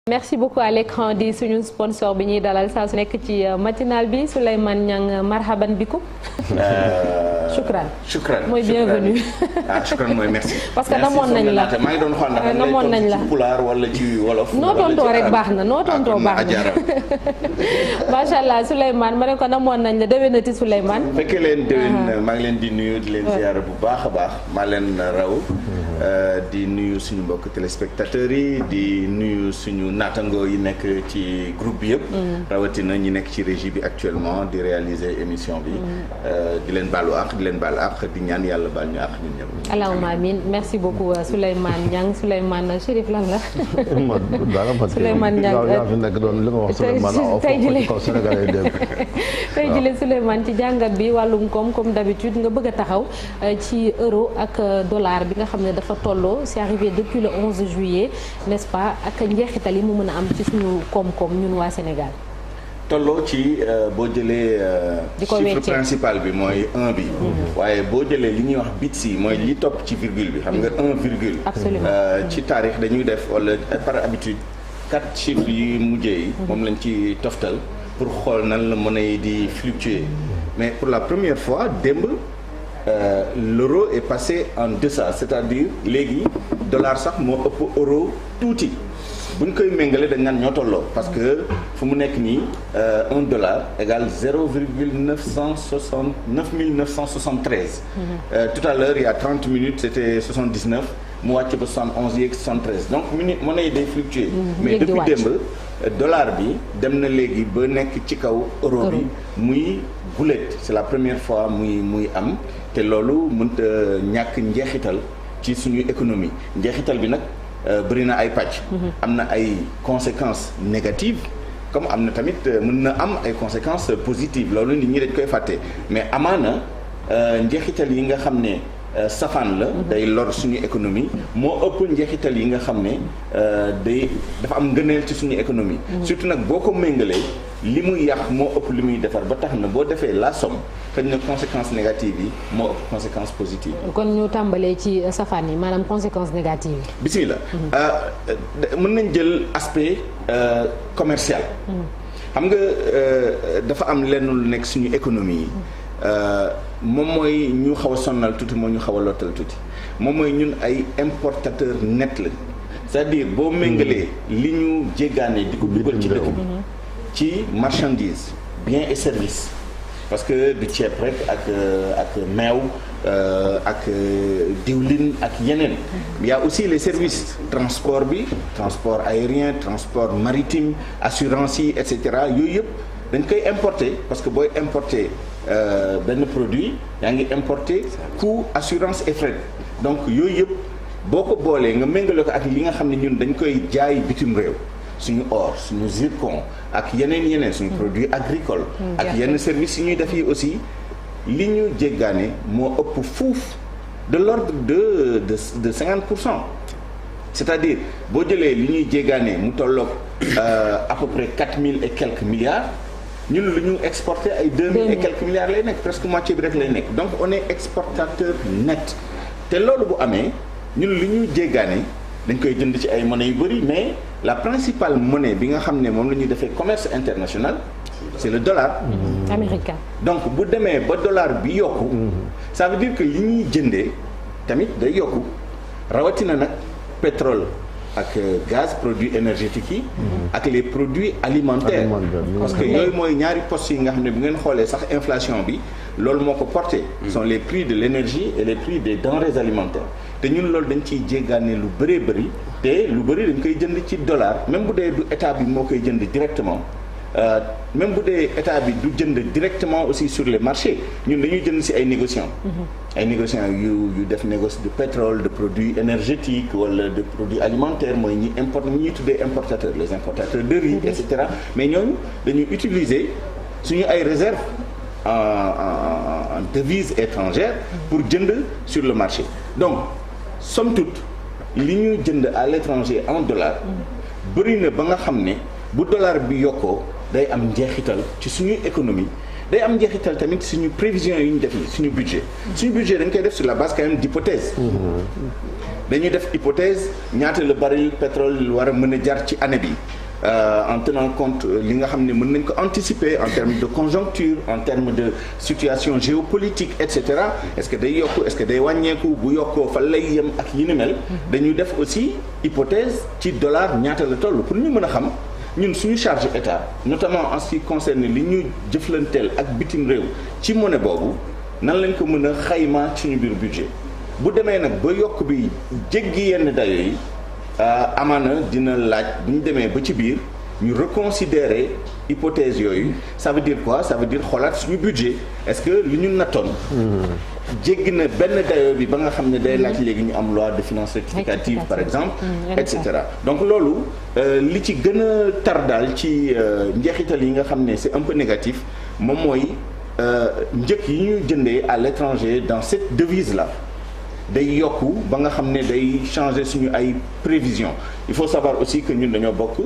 merci beaucoup à l'écran di suñu sponsor bi ñuy dalal saa su nekk ci matinal bi Souleymane Niang marhaban bikum. Shukran mooy bienvenue. Shukran mooy merci. parce que namoon nañ la maa ngi doon xool ndax namoon nañ la ci pulaar wala ci wolof. noo tontoo rek baax na noo tontoo baax na. macha allah Souleymane ma ne ko namoon nañ la déwénati Souleymane. fekkee leen déwén maa ngi leen di nuyu di leen ziyaara bu baax a baax maa leen raw. di nuyu suñu mbokk téléspectateurs yi di nuyu suñu naataangoo yi nekk ci groupe bi yëpp. rawatina ñi nekk ci régie bi actuellement di réaliser émission bi. di leen baalu àq di leen baal àq di ñaan yàlla baal ñu àq ñun ñëpp. allahumma amin merci beaucoup Souleymane Niang Souleymane Chérif lan la. Souleymane Niang yaa fi nekk doon li nga wax Souleymane tey jii Souleymane ci jàngat bi wàllum koom comme d'habitude nga bëgg a taxaw ci euro ak dollar bi nga xam ne dafa tolloo c'est arrivé depuis le 11 juillet n'est-ce pas ak njeexital yi mu mën a am ci suñu koom-koom ñun waa Sénégal. tolloo ci boo jëlee chiffre principal bi mooy 1 bi. waaye boo jëlee li ñuy wax bits yi mooy li topp ci virgule bi xam nga 1 virgule. absolument ci taarix dañuy def wala par habitude 4 chiffres yi mujjee yi. moom lañ ci toftal pour xool nan la monnaie yi di fluctuer mais pour la première fois démb. L'euro est passé en deçà c'est-à-dire léegi dollar sax moo ëpp euro tuuti bu ñu koy méngale dañ naan ñoo tolloo parce que fu mu nekk nii $1 égale 0,973. Tout à l'heure il y a 30 minutes c'était 79 mu wàcc ba 71 yeeg 73 donc monnaie yi day fluctuer mais depuis démb dollar bi dem na léegi ba nekk ci kaw euro bi muy gulet c'est la première fois muy am te loolu mënta ñàkk njeexital ci suñu économie njeexital bi nag bëri na ay pàcc. am na ay conséquences négatives comme am na tamit mën na am ay conséquences positives loolu nit ñi dañ koy fàtte mais amaana njeexital yi nga xam ne safaan la day lor suñu économie moo ëpp njeexital yi nga xam ne dafa am ngëneel ci suñu économie surtout nag boo ko méngalee li muy yàq moo ëpp li muy defar ba tax na boo defee la somme xëy na conséquences négatives yi moo ëpp conséquences positives yi. kon ñu tàmbalee ci safaan yi maanaam conséquences négatives yi. bismillah mën nañ jël aspect commercial. xam nga dafa am lenn lu nekk suñu économie yi. moom mooy ñu xaw a sonnal tuuti moo ñu xaw a lottal tuuti moom mooy ñun ay importateur net la c'est-à-dire boo méngalee li ñu jéggaane di ko dugal ci dëkk bi ci marchandise biens et services parce que du ceeb rek ak meew ak diwlin ak yeneen il y a aussi les services transport bi transport aérien transport maritime assurance yi et cetera yooyu yëpp dañ koy importer parce que booy importer benn produit yaa ngi importer coût assurance et frais donc yooyu yëpp boo ko boolee nga méngale ko ak li nga xam ne ñun dañ koy jaay bitim réew suñu or suñu zircon ak yeneen suñu produit agricole ak yenn services yi ñuy def yi aussi li ñu jéggaane moo ëpp fuuf de l'ordre de 50%. c'est-à-dire boo jëlee li ñuy jéggaane mu tolloog à peu près 4000 et quelques milliards ñun lu ñu exporté ay 2000 et quelques milliards lay nekk presque moitié bi rek lay nekk donc on est exportateur net te loolu bu amee ñun lu ñu jéggaane dañ koy jënd ci ay monnaie yu bëri mais la principale monnaie bi nga xam ne moom la ñuy defee commerce international c'est le dollar américain. donc bu demee ba dollar bi yokku ça veut dire que li ñuy jëndee tamit day yokku rawatina nag pétrole ak gaz produits énergétiques yi ak les produits alimentaires parce que yooyu mooy ñaari postes yi nga xam ne bu ngeen xoolee sax inflation bi loolu moo ko porté sont les prix de l'énergie et les prix des denrées alimentaires te ñun loolu dañ ciy jéggaane lu bëree bëri te lu bëri dañ koy jënd ci dollar même bu dee du état bi moo koy jënd directement même bu dee état bi du jënd directement aussi sur les marchés ñun dañuy jënd ci ay négociants ay négociants yu def négoce de pétrole de produits énergétiques wala de produits alimentaires mooy ñi ñuy tuddee importateurs les importateurs de riz et cetera mais ñooñu dañuy utiliser suñu ay réserves en devises étrangères pour jënd sur le marché donc somme toute li ñuy jënd à l'étranger en dollars bëri na ba nga xam ne bu dollar bi yokkoo day am njeexital ci suñuy économie day am njeexital tamit suñu prévision yi ñu def yi suñu budget dañ koy def sur la base quand même d'hypothèse dañuy def hypothèse ñaata le baril pétrole war a mën a jar ci année bi en tenant compte li nga xam ne mën nañ ko anticiper en termes de conjoncture en termes de situation géopolitique et cetera est-ce que day yokku est-ce que day wàññeeku bu yokkoo fa lay yem ak yi ni mel dañuy def aussi hypothèse ci dollar ñaata la toll pour ñu mën a xam ñun suñu charge état notamment en ce qui concerne li ñu jëflanteel ak bitim réew ci monnaie boobu nan lañ ko mën a xayma ci suñu biir budget bu demee nag ba yokk bi jéggi yenn dayo yi amaana dina laaj bu ñu demee ba ci biir ñu reconsidérer hypothèse yooyu ça veut dire quoi ça veut dire xoolaat suñu budget est-ce que li ñu nattoon jéggi na benn dayo bi ba nga xam ne day laaj léegi ñu am loi de finances rectificative par exemple et cetera donc loolu li ci gën a tar daal ci njeexital yi nga xam ne c'est un peu négatif moom mooy njëkk yi ñu jëndee à l'étranger dans cette devise là day yokku ba nga xam ne day changer suñu ay prévisions il faut savoir aussi que ñun dañoo bokk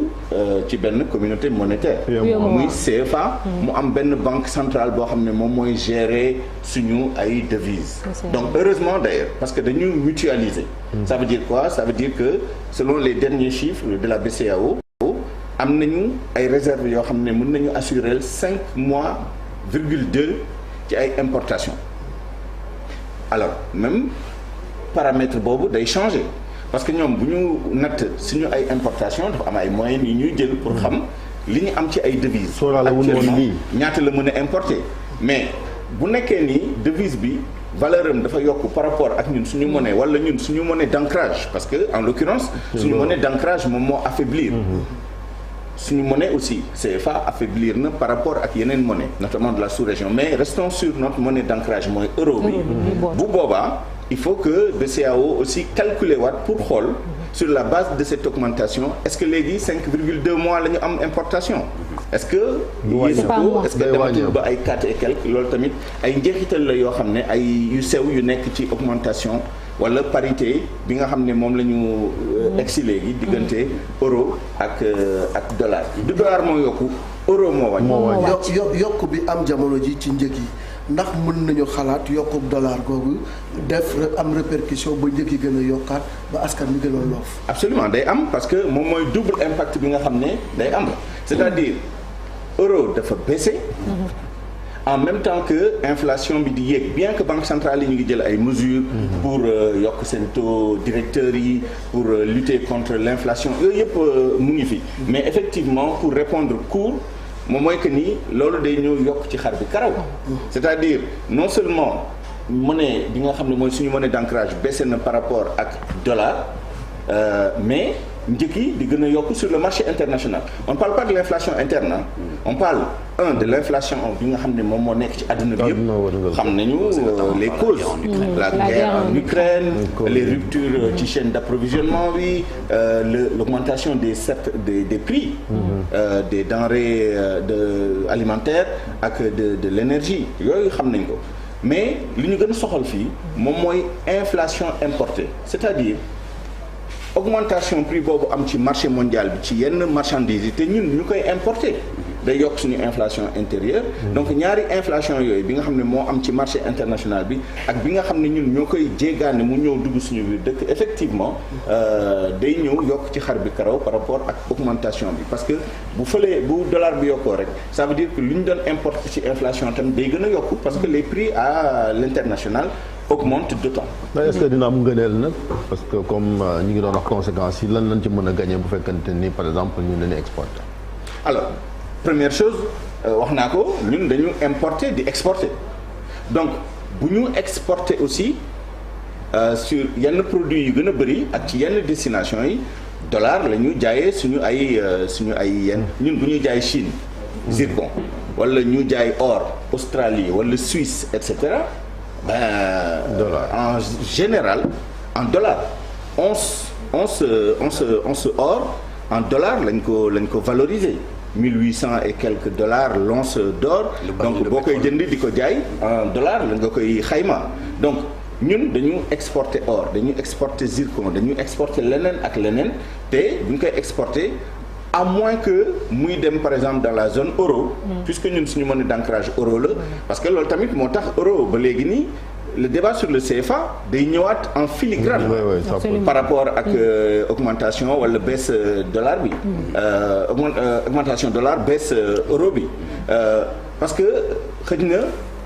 ci benn communauté monétaire muy CFA mu am benn banque centrale boo xam ne moom mooy gérer suñu ay devises donc heureusement d'ailleurs parce que dañu mutualiser ça veut dire quoi ça veut dire que selon les derniers chiffres de la BCEAO am nañu ay réserves yoo xam ne mën nañu assurer 5 mois virgule 2 ci ay importations alors même paramètre boobu day changer parce que ñoom bu ñu natt suñu ay importation dafa am ay moyens yi ñuy jël pour xam li ñu am ci ay devises actuellement ñaata la mën a importer mais bu nekkee ni devise bi valeur am dafa yokk par rapport ak ñun suñu monnaie wala ñun suñu monnaie d'ancrage parce que en l'occurrence suñu monnaie d'ancrage moom moo affaiblir suñu monnaie aussi CFA affaiblir na par rapport ak yeneen monnaie notamment de la sous-région mais restons sur notre monnaie d'ancrage mooy euro bi bu boobaa il faut que BCEAO aussi calculer waat pour xool sur la base de cette augmentation est-ce que léegi 5,2 mois la ñu am importation est-ce que yéen ko est-ce que dematul ba ay 4 et quelques loolu tamit ay njeexital la yoo xam ne ay yu sew yu nekk ci augmentation wala parité bi nga xam ne moom la ñu egsi léegi diggante euro ak dollar du dollar moo yokku euro moo wàññi yokk bi am jamono ji ci njëg yi ndax mën nañu xalaat yokkub dollar googu def am répercussion ba njëg yi gën a yokkaat ba askan bi gën a loof absolument day am parce que moom mooy double impact bi nga xam ne day am c'est-à-dire euro dafa baisser en même temps que inflation bi di yéeg bien que banque centrale yi ñu ngi jël ay mesures pour yokk seen taux directeurs yi pour lutter contre l'inflation yooyu yëpp mu ngi fi mais effectivement pour répondre court moom mooy que ni loolu day ñëw yokk ci xar bi karaw c'est-à-dire non seulement monnaie bi nga xam ne mooy suñu monnaie d'ancrage baissé na par rapport ak dollar mais njëkk yi di gën a yokk sur le marché international on parle pas de l'inflation interne on parle de l'inflation bi nga xam ne moom moo nekk ci àdduna bi yëpp xam nañu les causes la guerre en Ukraine les ruptures ci chaîne d'approvisionnement bi l'augmentation des prix des denrées alimentaires ak de l'énergie yooyu xam nañ ko mais li ñu gën a soxal fii moom mooy inflation importée c'est-à-dire augmentation prix boobu am ci marché mondial bi ci yenn marchandises yi te ñun ñu koy importer day yokk suñu inflation intérieure donc ñaari inflation yooyu bi nga xam ne moo am ci marché international bi ak bi nga xam ne ñun ñoo koy jéegaane mu ñëw dugg suñu biir dëkk effectivement day ñëw yokk ci xar bi karaw par rapport ak augmentation bi parce que bu dollar bi yokkoo rek ça veut dire que lu ñu doon importer ci inflation tamit day gën a yokku parce que les prix à l'international augmente d'autant. mais est-ce que dina am ngëneel nag parce que comme ñu ngi doon wax conséquences yi lan lañ ci mën a gagner bu fekkante ni par exemple ñu leen exporter. alors première chose wax naa ko ñun dañu importer di exporter donc bu ñu exporter aussi sur yenn produits yu gën a bëri ak ci yenn destinations yi dollar la ñu jaayee suñu ay yenn ñun bu ñuy jaay Chine zircon wala ñu jaay or Australie wala Suisse et cetera. En général en dollar once or en dollar lañ ko valoriser 1800 et quelques dollars l'once d'or donc boo koy jënd di ko jaay en dollar la nga koy xayma donc ñun dañu exporter or dañu exporter zircon dañu exporter leneen ak leneen te bu ñu koy exporter à moins que muy dem par exemple dans la zone euro. puisque ñun suñu monnaie d'ancrage euro la. parce que loolu tamit moo tax euro ba léegi nii le débat sur le CFA day ñëwaat en filigrane. par rapport ak augmentation wala baisse dollar bi. augmentation dollar baisse euro bi parce que xëy na.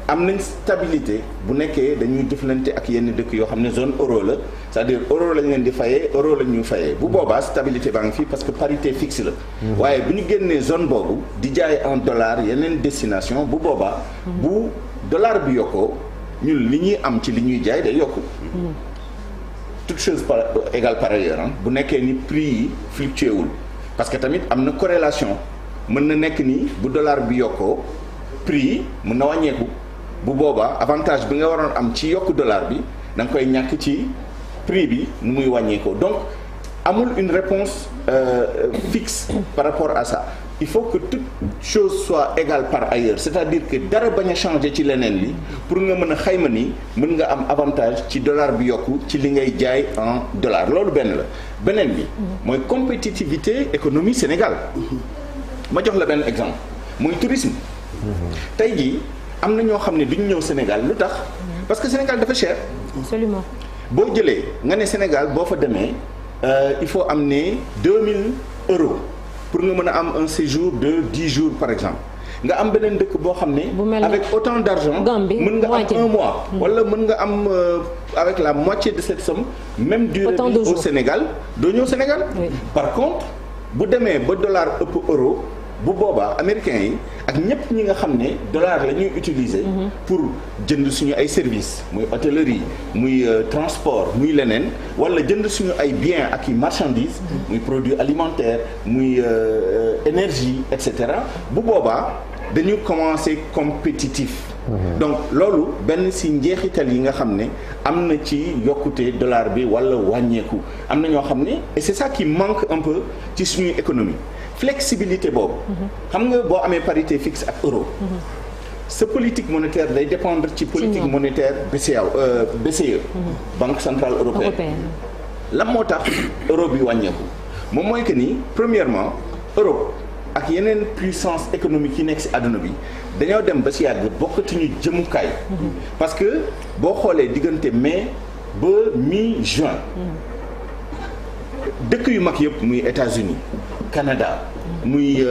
am nañ stabilité bu nekkee dañuy jëflante ak yenn dëkk yoo xam ne zone euro la c'est-à-dire euro lañ leen di fayee euro la ñuy fayee bu boobaa stabilité baa ngi fii parce que parité fixe la. waaye bu ñu génnee zone boobu di jaay en dollar yeneen destination bu boobaa. bu dollar bi yokkoo ñun li ñuy am ci li ñuy jaay day yokku. toute chose égale par ailleurs bu nekkee ni prix yi fluctué wul parce que tamit am na corrélation mën na nekk ni bu dollar bi yokkoo prix yi mën na wàññeeku. bu boobaa avantage bi nga waroon am ci yokku dollar bi da nga koy ñàkk ci prix bi nu muy wàññeekoo donc amul une réponse fixe par rapport à ça il faut que toute chose soit égale par ailleurs c'est-à-dire que dara bañ a changer ci leneen li pour nga mën a xayma ni mën nga am avantage ci dollar bi yokku ci li ngay jaay en dollar loolu benn la beneen bi mooy compétitivité économie Sénégal ma jox la benn exemple mooy tourisme tey jii am na ñoo xam ne duñ ñëw Sénégal lu tax parce que Sénégal dafa cher. absolument boo jëlee nga ne Sénégal boo fa demee il faut amener 2000 euros pour nga mën a am un séjour de 10 jours par exemple nga am beneen dëkk boo xam ne. avec autant d'argent mën nga am un mois. wala mën nga am avec la moitié de cette somme. même durée bi au Sénégal doo ñëw Sénégal. Oui. Par contre bu demee ba dollar ëpp euro. bu boobaa américains yi ak ñëpp ñi nga xam ne dollar la ñuy utiliser. pour jënd suñu ay services muy hôtellerie muy transport muy leneen wala jënd suñu ay biens ak i marchandises. muy produits alimentaires muy énergie et cetera bu boobaa dañu commencer compétitif. donc loolu benn ci njeexital yi nga xam ne am na ci yokkute dollar bi wala wàññeeku am na ñoo xam ne et c'est ça qui manque un peu ci suñuy économie. flexibilité boobu. xam nga boo amee parité fixe ak euro. sa politique monétaire day dépendre ci politique monétaire BCE. Banque centrale européenne. lan moo tax euro bi wàññeeku moom mooy que ni premièrement Europe ak yeneen puissance économique yi nekk ci àdduna bi dañoo dem ba ci yàgg bokkatuñu jëmukaay. parce que boo xoolee diggante mai ba mi-juin. dëkk yu mag yëpp muy États-Unis Canada muy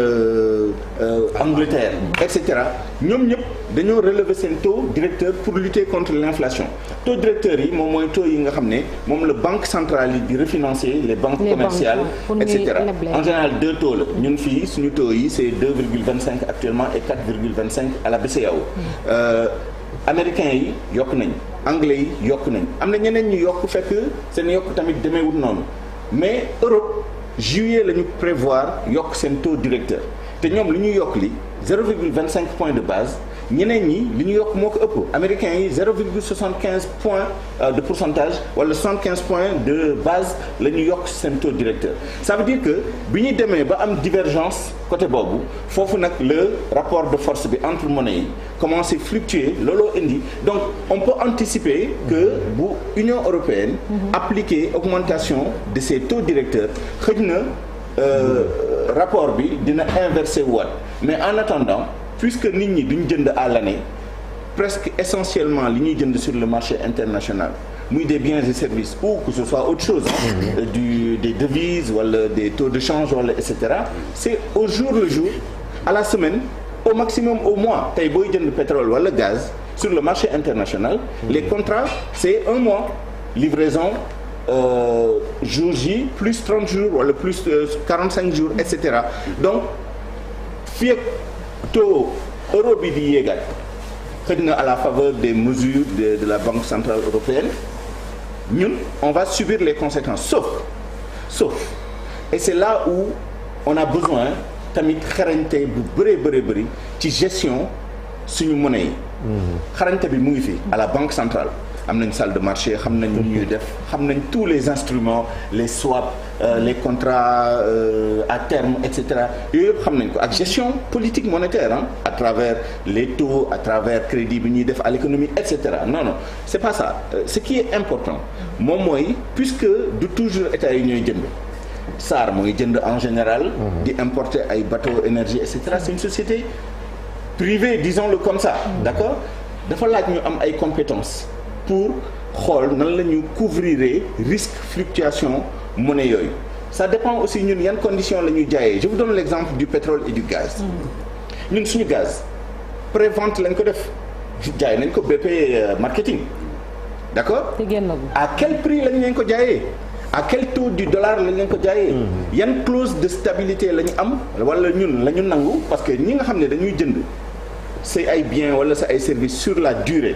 Angleterre et cetera ñoom ñëpp dañoo relever seen taux directeur pour lutter contre l'inflation taux directeur yi moom mooy taux yi nga xam ne moom la banque centrale yi di refinancer les banques commerciales et cetera en général 2 taux la ñun fii suñu taux yi c'est 2,25 actuellement et 4,25 à la BCEAO américains yi yokk nañ anglais yi yokk nañ am na ñeneen ñu yokk fekk seen yokk tamit demeewul noonu mais Europe juillet la ñu prévoir yokk seen taux directeur te ñoom li ñuy yokk li 0,25 point de base ñeneen ñi li ñu yokk moo ko ëpp américains yi 0,75 point de pourcentage wala 75 points de base la ñu yokk seen taux directeur ça veut dire que bi ñu demee ba am divergence côté boobu foofu nag le rapport de force bi entre monnaie yi commencé fluctuer looloo indi donc on peut anticiper que bu Union européenne appliquer augmentation de ses taux directeurs xëj na rapport bi dina inversé waat mais en attendant puisque nit ñi duñ jënd à l'année presque essentiellement li ñuy jënd sur le marché international muy des biens et services ou que ce soit autre chose des devises wala des taux de change wala et cetera c'est au jour le jour à la semaine au maximum au mois tey booy jënd pétrole wala gaz sur le marché international les contrats c'est un mois livraison jour J plus 30 jours wala plus 45 jours et cetera donc fii ak taux euro bi di yéegal xëy na à la faveur des mesures de la Banque centrale européenne ñun on va subir les conséquences sauf et c'est là où on a besoin tamit xarañte bu bëri ci gestion suñu monnaie yi xarañte bi mu ngi fi à la Banque centrale am nañ salle de marché xam nañ lu ñuy def xam nañ tous les instruments les swaps les contrats à terme et cetera yooyu yëpp xam nañ ko ak gestion politique monétaire à travers les taux à travers crédit bi ñuy def à l'économie et cetera non c'est pas ça ce qui est important moom mooy puisque du toujours état yi ñooy jënd SAR mooy jënd en général. di importer ay bateaux énergie et cetera c'est une société privée disons-le comme ça. d'accord dafa laaj ñu am ay compétences pour xool nan la ñu couvrir risque fluctuation monnaie yooyu. ça dépend aussi ñun yan conditions la ñuy jaayee je vous donne l'exemple du pétrole et du gaz. ñun suñu gaz pré-vente lañ ko def jaay nañ ko BP marketing. d'accord à quel prix lañ leen ko jaayee à quel taux du dollar lañ leen ko jaayee. yan clause de stabilité la ñu am wala ñun la ñu nangu parce que ñi nga xam ne dañuy jënd say ay biens wala sa ay services sur la durée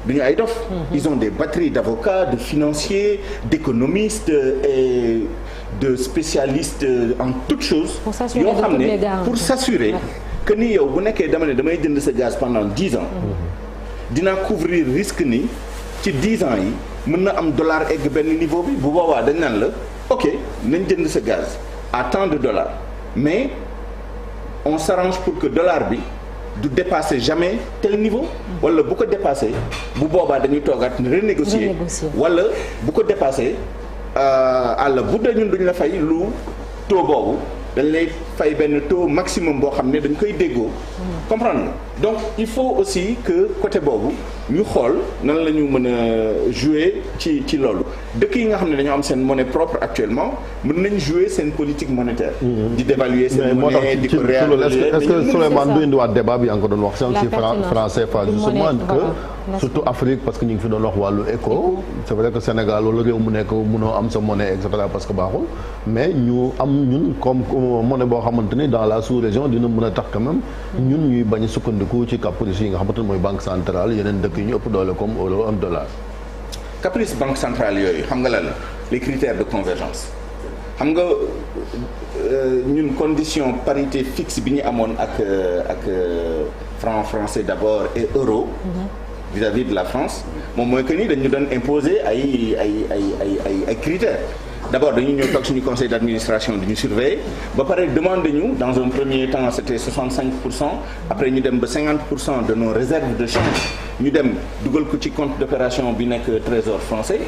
du ñu ay dof. ils ont des batteries d'avocats de financiers d'économistes et de spécialistes en toutes choses. yoo xam ne pour s'assurer que ni yow bu nekkee dama ne damay jënd sa gaz pendant 10 ans. dinaa couvrir risque ni. ci 10 ans yi mën na am dollar egg benn niveau bi bu boobaa dañ naan la ok nañ jënd sa gaz à tant de dollars mais on s'arrange pour que dollar bi du dépasser jamais tel niveau wala bu ko dépasser bu boobaa dañuy toogaat renégocier wala bu ko dépasser àlla bu dee ñun duñ la fay lu taux boobu dañ lay fay benn taux maximum boo xam ne dañ koy déggoo comprendre donc il faut aussi que côté boobu ñu xool nan la ñu mën a jouer ci loolu dëkk yi nga xam ne dañoo am seen monnaie propre actuellement mën nañ jouer seen politique monétaire di dévaluer seen monnaie di ko réaliser est-ce que Souleymane du indiwaat débat bi yaa ngi ko doon wax sànq ci franc CFA justement que surtout Afrique parce que ñu ngi fi doon wax wàllu éco c'est vrai que Sénégal wala réew mu nekk mënoo am sa monnaie et cetera parce que baaxul mais ñu am ñun comme monnaie boo xamante ni dans la sous-région dina mën a tax quand même ñun ñuy bañ a sukkandiku ci caprice yi nga xamante ni mooy banque centrale yeneen dëkk yi ñu ëpp doole comme euro am dollar. caprice banque centrale yooyu xam nga lan les critères de convergence xam nga ñun condition parité fixe bi ñu amoon ak franc français d'abord et euro. vis-à-vis de la France moom mooy que ni dañu doon imposer ay critères. d'abord dañuy ñëw toog suñu conseil d'administration di ñu surveiller ba pare demande ñu dans un premier temps c'était 65% après ñu dem ba 50% de nos réserves de change ñu dem dugal ko ci compte d'opération bi nekk trésor français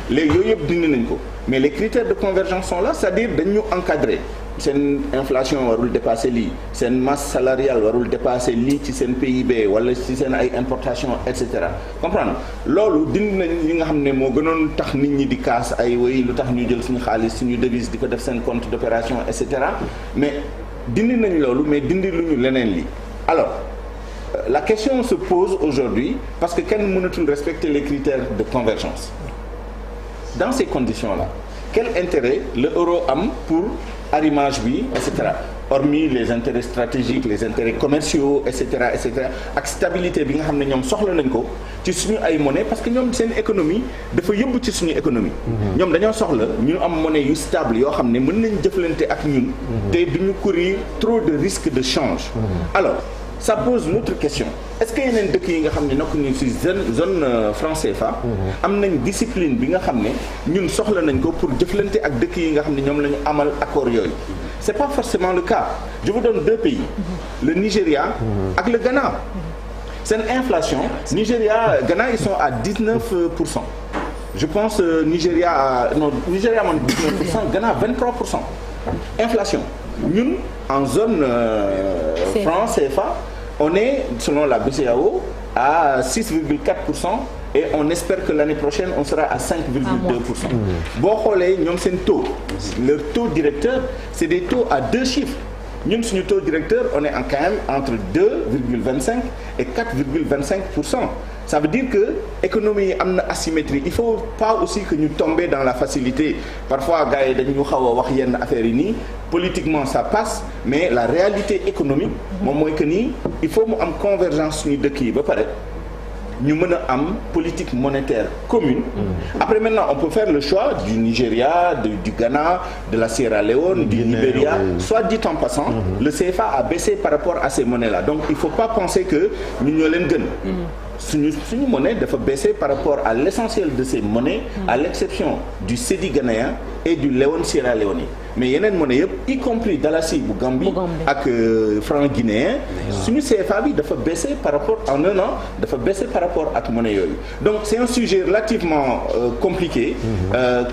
léegi yooyu yëpp dindi nañ ko mais les critères de convergence sont là c'est-à-dire dañu encadrer seen inflation warul dépasser lii seen masse salariale warul dépasser lii ci seen PIB wala ci seen ay importation et cetera comprendre loolu dindi nañ li nga xam ne moo gënoon tax nit ñi di kaas ay way lu tax ñu jël suñu xaalis suñu devise di ko def seen compte d'opération et cetera mais dindi nañ loolu mais dindi lu ñu leneen li alors la question se pose aujourd'hui parce que kenn mënatul respecter les critères de convergence dans ces conditions-là quel intérêt le euro am pour arrimage bi et cetera hormis les intérêts stratégiques les intérêts commerciaux et cetera ak stabilité bi nga xam ne ñoom soxla nañ ko ci suñu ay monnaie parce que ñoom seen économie dafa yëbb ci suñu économie ñoom dañoo soxla ñu am monnaie yu stable yoo xam ne mën nañ jëflante ak ñun te duñu courir trop de risques de change alors ça pose une autre question est-ce que yeneen dëkk yi nga xam ne nokk ñu ci zone franc CFA am nañ discipline bi nga xam ne ñun soxla nañ ko pour jëflante ak dëkk yi nga xam ne ñoom la ñu amal accord yooyu c'est pas forcément le cas je vous donne deux pays le Nigeria ak le Ghana seen inflation Nigeria Ghana ils sont à 19%. Je pense Nigeria man 19%, Ghana 23%. Inflation. Ñun en zone franc CFA, on est selon la BCEAO à 6,4% et on espère que l'année prochaine on sera à 5,2%. Boo xoolee ñoom seen taux, leur taux directeur, c'est des taux à deux chiffres. Ñun suñu taux directeur on est quand même entre 2,25 et 4,25%. Ça veut dire que économie yi am na asymétrie. Il faut pas aussi que ñu tomber dans la facilité. Parfois gars yi dañu xaw a wax yenn affaires yi nii politiquement ça passe mais la réalité économique moom mooy que nii il faut mu am convergence suñu dëkk yi ba pare ñu mën a am politique monétaire commune. Après maintenant on peut faire le choix du Nigeria, du Ghana, de la Sierra Leone, du Libéria. Soit dit en passant, le CFA a baissé par rapport à ces monnaies-là. Donc il faut pas penser que ñu ñoo leen gën. suñu monnaie dafa baisser par rapport à l'essentiel de ces monnaies, à l'exception du cedi ghanéen et du léon sierra léonais. mais yeneen monnaie yëpp y compris dalasi bu Gambie ak franc guinéen suñu CFA bi dafa baissé par rapport en un an dafa baissé par rapport ak monnaie yooyu donc c'est un sujet relativement compliqué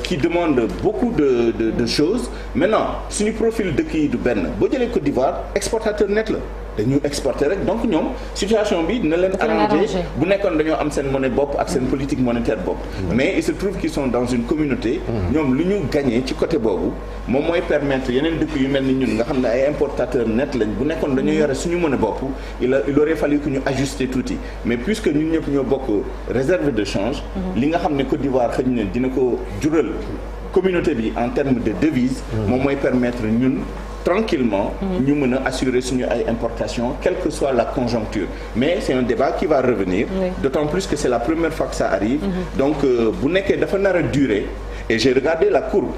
qui demande beaucoup de choses maintenant suñu profil dëkk yi du benn boo jëlee Côte d'Ivoire exportateur net la dañuy exporter rek donc ñoom situation bi dina leen arranger bu nekkoon dañoo am seen monnaie bopp ak seen politique monétaire bopp mais il se trouve qu'ils sont dans une communauté ñoom lu ñu gagné ci côté boobu moom mooy permettre yeneen dëkk yu mel ni ñun nga xam ne ay importateurs net lañ bu nekkoon dañoo yore suñu monnaie bopp il aurait fallu que ñu ajuster tuuti mais puisque ñun ñëpp ñoo bokk réserve de change li nga xam ne Côte d'Ivoire xëy na dina ko jural communauté bi en termes de devise moom mooy permettre ñun tranquillement ñu mën a assurer suñu ay importations quelle que soit la conjoncture mais c'est un débat qui va revenir d'autant plus que c'est la première fois que ça arrive donc bu nekkee dafa nar a durer et j'ai regardé la courbe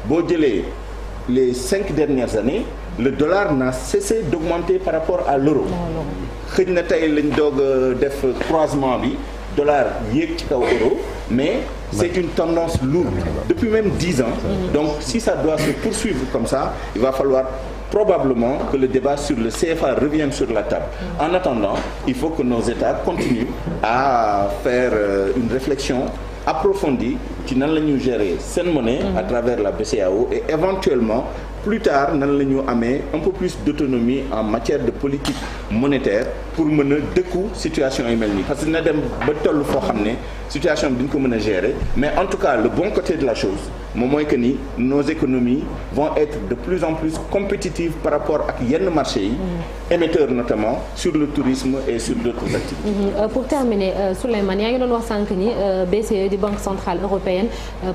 boo jëlee les 5 dernières années le dollar n'a cessé d'augmenter par rapport à l'euro xëj na tey lañ doog a def croisement bi dollar yéeg ci kaw euro mais c'est une tendance lourde depuis même 10 ans donc si ça doit se poursuivre comme ça il va falloir probablement que le débat sur le CFA revienne sur la table en attendant il faut que nos États continuent à faire une réflexion approfondie ci nan la ñuy gérer seen monnaie à travers la BCEAO et éventuellement plus tard nan la ñu amee un peu plus d'autonomie en matière de politique monétaire pour mën a dëkku situation yu mel nii parce que dina dem ba toll foo xam ne situation bi duñ ko mën a gérer mais en tout cas le bon côté de la chose moom mooy que ni nos économies vont être de plus en plus compétitives par rapport ak yenn marché yi émetteurs notamment sur le tourisme et sur d'autres activités. Pour terminer Souleymane yaa ngi doon wax sànq ni BCE di Banque centrale européenne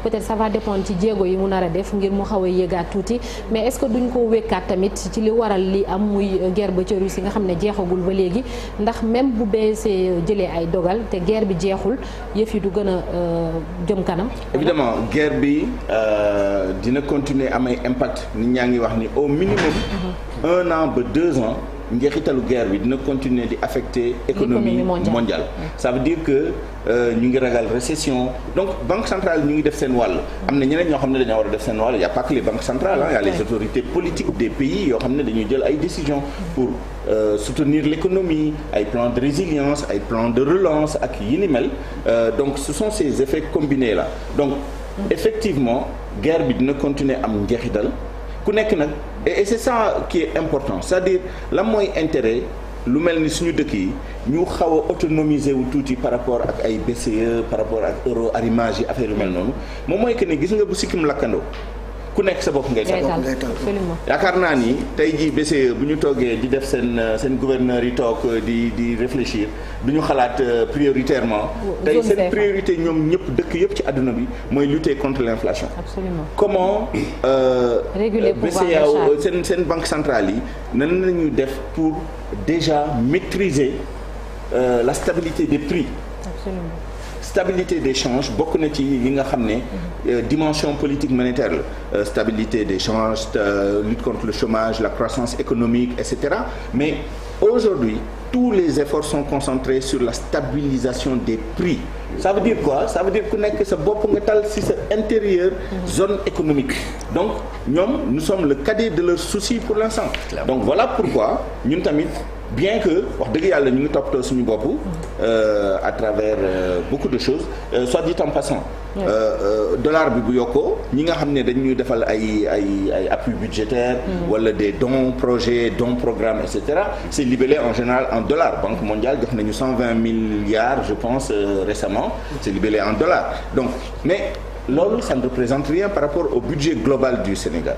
peut-être ça va dépendre ci jéego yi mu nar a def ngir mu xaw a yéegaat tuuti mais est-ce que duñ ko wekkaat tamit ci li waral li am muy guerre ba ca Russie nga xam ne jeexagul ba léegi ndax même bu BCE jëlee ay dogal te guerre bi jeexul yëf yi du gën a jëm kanam. évidemment guerre bi dina continuer am ay impact nit ñaa ngi wax ni au minimum 1 an ba 2 ans njeexitalu guerre bi dina continuer di affecter économie mondiale ça veut dire que ñu ngi ragal récession donc banque centrale ñu ngi def seen wàll am na ñeneen ñoo xam ne dañoo war a def seen wàll y a pas que les banques centrales il y a les autorités politiques des pays yoo xam ne dañuy jël ay décisions pour soutenir l'économie ay plans de résilience ay plans de relance ak yi ni mel donc ce sont ces effets combinés là donc effectivement guerre bi dina continuer am njeexital ku nekk nag et c'est ça qui est important c'est-à-dire lan mooy intérêt lu mel ni suñu dëkk yi ñu xaw a autonomiser wu tuuti par rapport ak ay BCE par rapport ak euro arrimage yi affaire yu mel noonu moom mooy que ne gis nga bu sikkim lakkandoo ku nekk sa bopp ngay tal yaakaar naa ni tey jii BCE bu ñu toogee di def seen gouverneur yi toog di réfléchir du ñu xalaat prioritairement tey seen priorité ñoom ñëpp dëkk yëpp ci àdduna bi mooy lutter contre l'inflation. Absolument. Comment BCEAO seen banque centrale yi nan lañu def pour déjà maîtriser la stabilité des prix. Absolument. Stabilité des changes bokk na ci yi nga xam ne dimension politique monétaire la stabilité des changes lutte contre le chômage la croissance économique etc. mais aujourd'hui tous les efforts sont concentrés sur la stabilisation des prix. Ça veut dire quoi? Ça veut dire ku nekk sa bopp nga tal ci sa intérieur zone économique. Donc ñoom nous sommes le cadet de leurs soucis pour l'instant. Donc voilà pourquoi ñun tamit bien que wax dëgg yàlla ñu ngi toppatoo suñu bopp à travers beaucoup de choses soit dit en passant dollar bi bu yokkoo ñi nga xam ne dañuy defal ay appui budgétaire wala des dons projets dons programmes et cetera c'est libellé en général en dollars. Banque mondiale jox nañu 120 milliards je pense récemment c'est libellé en dollars donc mais loolu ça ne représente rien par rapport au budget global du Sénégal.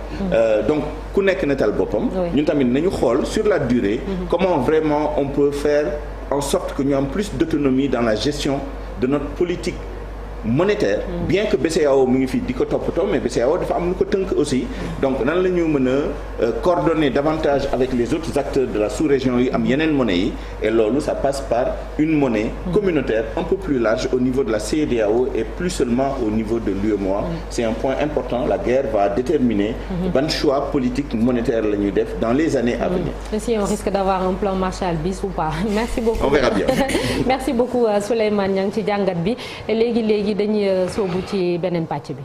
Donc ku nekk na tal boppam. ñun tamit nañu xool sur la durée. Comment vraiment on peut faire en sorte que ñu am plus d'autonomie dans la gestion de notre politique monétaire. Bien que BCEAO mu ngi fi di ko toppatoo mais BCEAO dafa am lu ko tënk aussi. Donc nan la ñu mën a coordonner davantage avec les autres acteurs de la sous-région yi am yeneen monnaie yi et loolu ça passe par une monnaie communautaire un peu plus large au niveau de la CEDEAO et plus seulement au niveau de l'UEMOA. C'est un point important. La guerre va déterminer ban choix politique monétaire la ñuy def dans les années à venir. Si on risque d'avoir un plan Marshall bis ou pas. Merci beaucoup. On verra bien. Merci beaucoup Souleymane Niang ci jàngat bi léegi dañuy soobu ci beneen pàcc bi.